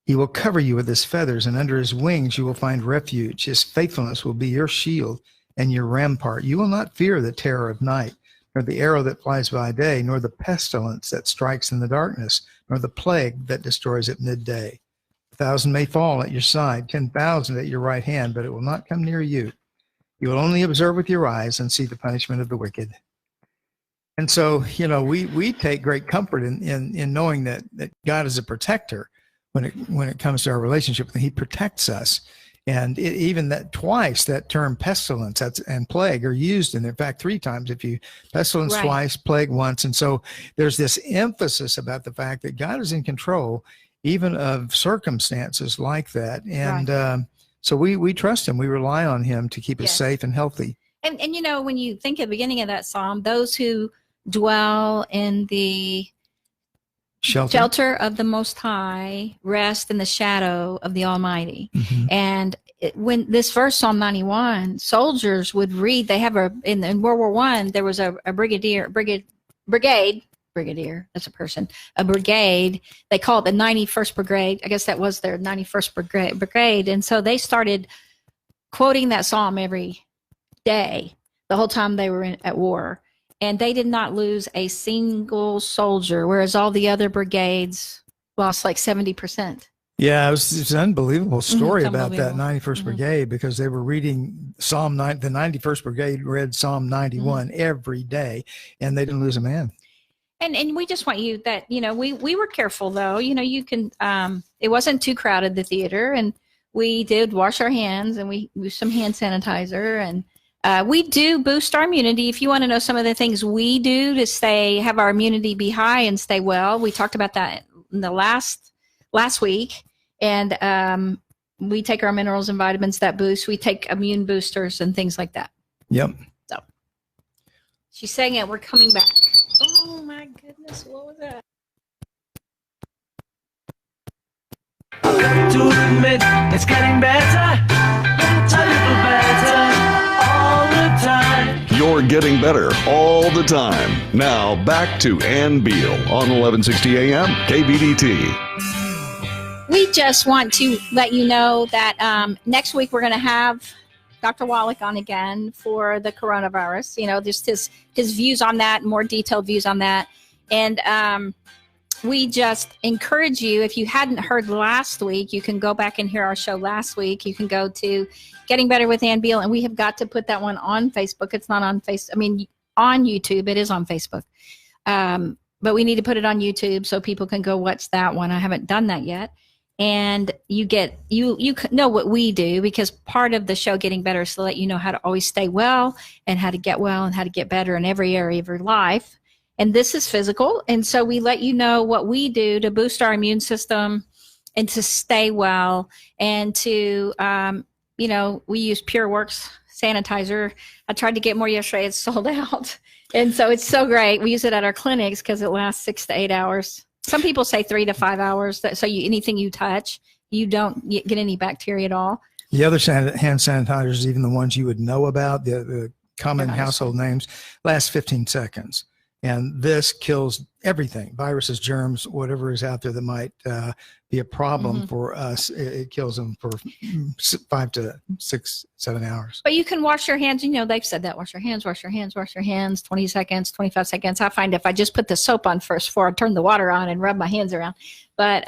He will cover you with his feathers, and under his wings you will find refuge. His faithfulness will be your shield and your rampart. You will not fear the terror of night, nor the arrow that flies by day, nor the pestilence that strikes in the darkness, nor the plague that destroys at midday. 1,000 may fall at your side, 10,000 at your right hand, but it will not come near you. You will only observe with your eyes and see the punishment of the wicked. And so, we take great comfort in knowing that God is a protector when it comes to our relationship. He protects us. And even that twice, that term pestilence and plague are used in fact 3 times. Pestilence Right. twice, plague once. And so there's this emphasis about the fact that God is in control even of circumstances like that. And so we trust him. We rely on him to keep us safe and healthy. And when you think of the beginning of that psalm, those who dwell in the shelter of the Most High rest in the shadow of the Almighty. Mm-hmm. And when this verse, Psalm 91, soldiers would read, they have in World War I, there was a brigade, that's a person, a brigade. They call it the 91st Brigade. I guess that was their 91st Brigade. And so they started quoting that psalm every day, the whole time they were at war. And they did not lose a single soldier, whereas all the other brigades lost like 70%. Yeah, it's an unbelievable story about that unbelievable. 91st Brigade, because they were reading the 91st Brigade read Psalm 91 every day, and they didn't lose a man. And we just want you that, we were careful though. You can, it wasn't too crowded, the theater, and we did wash our hands and we used some hand sanitizer, and we do boost our immunity. If you want to know some of the things we do to have our immunity be high and stay well, we talked about that in the last week. And we take our minerals and vitamins that boost. We take immune boosters and things like that. Yep. So she's saying it. We're coming back. Oh my goodness. What was that? I've got to admit, it's getting better. A little better all the time. You're getting better all the time. Now back to Ann Beal on 1160 AM KBDT. We just want to let you know that next week we're going to have Dr. Wallach on again for the coronavirus. Just his views on that, more detailed views on that. And we just encourage you, if you hadn't heard last week, you can go back and hear our show last week. You can go to Getting Better with Ann Beal, and we have got to put that one on Facebook. It's not on on YouTube. It is on Facebook. But we need to put it on YouTube so people can go watch that one. I haven't done that yet. And you know what we do, because part of the show Getting Better is to let you know how to always stay well and how to get well and how to get better in every area of your life. And this is physical. And so we let you know what we do to boost our immune system and to stay well and to we use Pure Works sanitizer. I tried to get more yesterday. It's sold out. And so it's so great. We use it at our clinics because it lasts 6 to 8 hours. Some people say 3 to 5 hours. So anything you touch, you don't get any bacteria at all. The other hand sanitizers, even the ones you would know about, the common household names, last 15 seconds. And this kills everything, viruses, germs, whatever is out there that might be a problem for us. It kills them for 5 to 6, 7 hours. But you can wash your hands. They've said that. Wash your hands, 20 seconds, 25 seconds. I find if I just put the soap on first before I turn the water on and rub my hands around. But,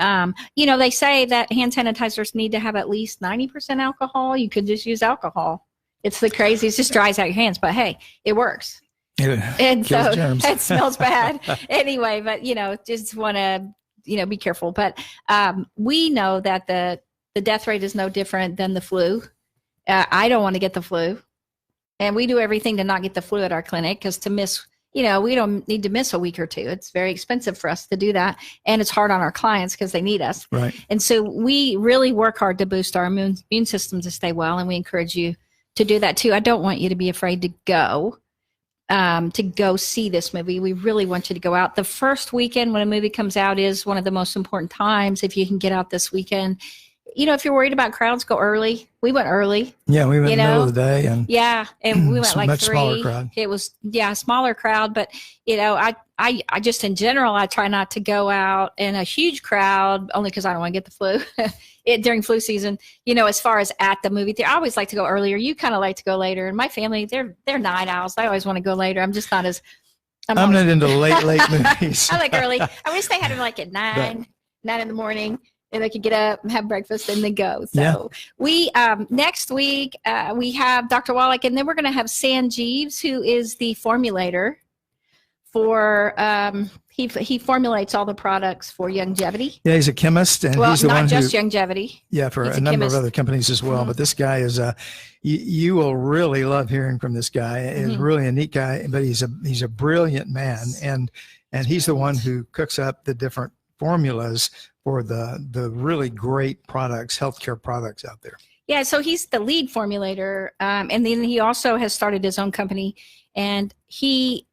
they say that hand sanitizers need to have at least 90% alcohol. You could just use alcohol. It's the craziest. It just dries out your hands. But, hey, it works. And so germs. It smells bad anyway, but just want to be careful. But we know that the death rate is no different than the flu. I don't want to get the flu, and we do everything to not get the flu at our clinic, because to miss, we don't need to miss a week or two. It's very expensive for us to do that, and it's hard on our clients because they need us. Right. And so we really work hard to boost our immune system to stay well, and we encourage you to do that too. I don't want you to be afraid to go see this movie. We really want you to go out. The first weekend when a movie comes out is one of the most important times. If you can get out this weekend, if you're worried about crowds, go early. We went early. Yeah, we went in the middle of the day, and we went like much 3. Smaller crowd. It was a smaller crowd, but I just in general I try not to go out in a huge crowd, only because I don't want to get the flu. During flu season, as far as at the movie theater, I always like to go earlier. You kind of like to go later, and my family, they're night owls. I always want to go later. I'm just not as. I'm not into late movies. I like early. I wish they had them like at 9 in the morning, and they could get up and have breakfast and then go. So we next week we have Dr. Wallach, and then we're going to have San Jeeves, who is the formulator for he formulates all the products for longevity. Yeah, he's a chemist, and he's the not one just longevity. Yeah, for a number of other companies as well. But this guy is you will really love hearing from this guy. He's really a neat guy, but he's a brilliant man, and he's the one who cooks up the different formulas for the really great products, healthcare products out there. Yeah, so he's the lead formulator, and then he also has started his own company, and he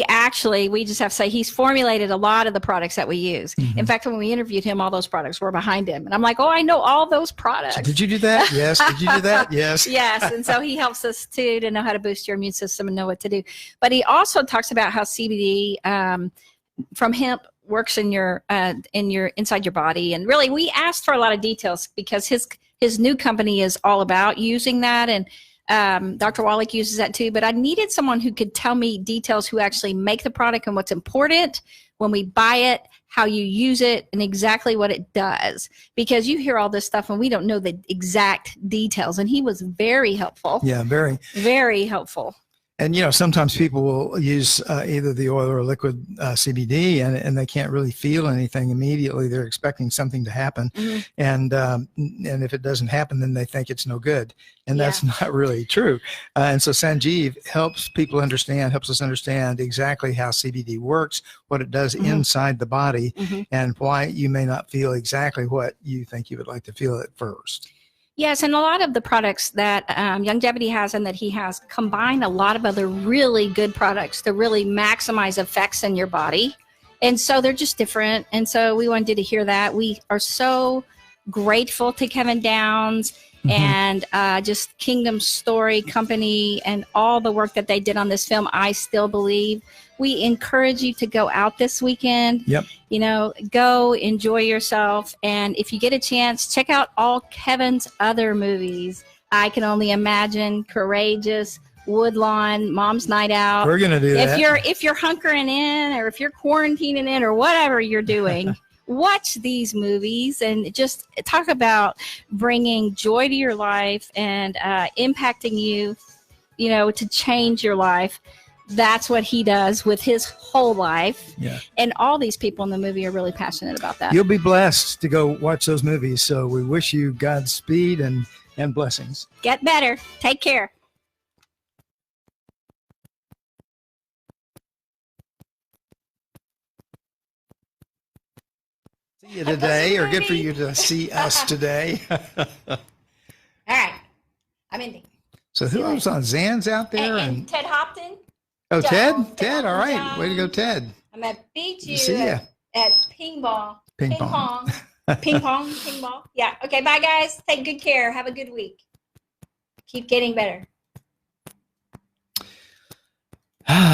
actually, we just have to say, he's formulated a lot of the products that we use. In fact, when we interviewed him, all those products were behind him. And I'm like, I know all those products. So did you do that? Yes. Did you do that? Yes. Yes. And so he helps us too to know how to boost your immune system and know what to do. But he also talks about how CBD from hemp works in your inside your body. And really, we asked for a lot of details because his new company is all about using that, and Dr. Wallach uses that too, but I needed someone who could tell me details, who actually make the product and what's important when we buy it, how you use it, and exactly what it does. Because you hear all this stuff and we don't know the exact details. And he was very helpful. Yeah, very. Very helpful. And, sometimes people will use either the oil or liquid CBD, and they can't really feel anything immediately. They're expecting something to happen. And if it doesn't happen, then they think it's no good. And that's not really true. And so Sanjeev helps us understand exactly how CBD works, what it does inside the body, and why you may not feel exactly what you think you would like to feel at first. Yes, and a lot of the products that Longevity has and that he has combine a lot of other really good products to really maximize effects in your body. And so they're just different. And so we wanted you to hear that. We are so grateful to Kevin Downs and just Kingdom Story Company and all the work that they did on this film, I Still Believe. We encourage you to go out this weekend. Yep. Go enjoy yourself. And if you get a chance, check out all Kevin's other movies. I Can Only Imagine, Courageous, Woodlawn, Mom's Night Out. We're going to do that. If you're hunkering in, or if you're quarantining in, or whatever you're doing, watch these movies and just talk about bringing joy to your life and impacting you, to change your life. That's what he does with his whole life. Yeah. And all these people in the movie are really passionate about that. You'll be blessed to go watch those movies. So we wish you Godspeed and blessings. Get better. Take care. See you today, or good for you to see us today. All right. ending. So who else on Zan's out there? And Ted Hopton. Oh, Ted? Jones, Ted, all right. Way to go, Ted. I'm going to beat you See ya. at ping pong. Ping pong. Ping pong, ping pong. Yeah. Okay, bye, guys. Take good care. Have a good week. Keep getting better.